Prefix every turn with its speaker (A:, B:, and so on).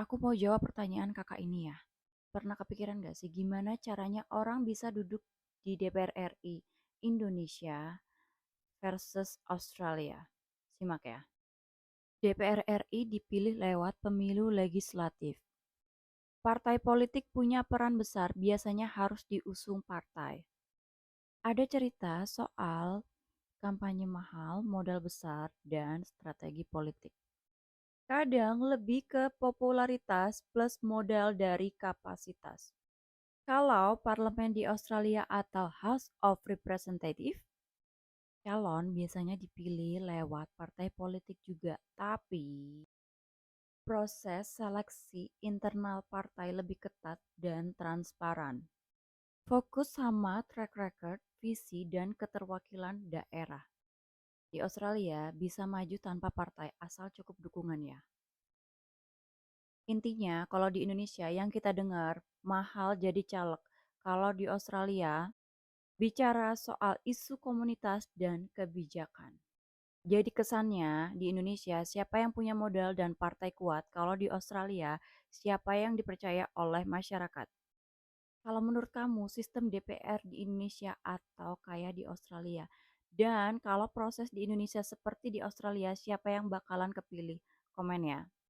A: Aku mau jawab pertanyaan kakak ini ya. Pernah kepikiran gak sih gimana caranya orang bisa duduk di DPR RI Indonesia versus Australia? Simak ya. DPR RI dipilih lewat pemilu legislatif. Partai politik punya peran besar, biasanya harus diusung partai. Ada cerita soal kampanye mahal, modal besar, dan strategi politik. Kadang lebih ke popularitas plus modal dari kapasitas. Kalau parlemen di Australia atau House of Representatives, calon biasanya dipilih lewat partai politik juga, tapi proses seleksi internal partai lebih ketat dan transparan. Fokus sama track record, visi, dan keterwakilan daerah. Di Australia bisa maju tanpa partai asal cukup dukungan ya. Intinya, kalau di Indonesia yang kita dengar mahal jadi caleg. Kalau di Australia bicara soal isu komunitas dan kebijakan. Jadi kesannya di Indonesia siapa yang punya modal dan partai kuat, kalau di Australia siapa yang dipercaya oleh masyarakat. Kalau menurut kamu sistem DPR di Indonesia atau kayak di Australia? Dan kalau proses di Indonesia seperti di Australia, siapa yang bakalan kepilih? Komen ya.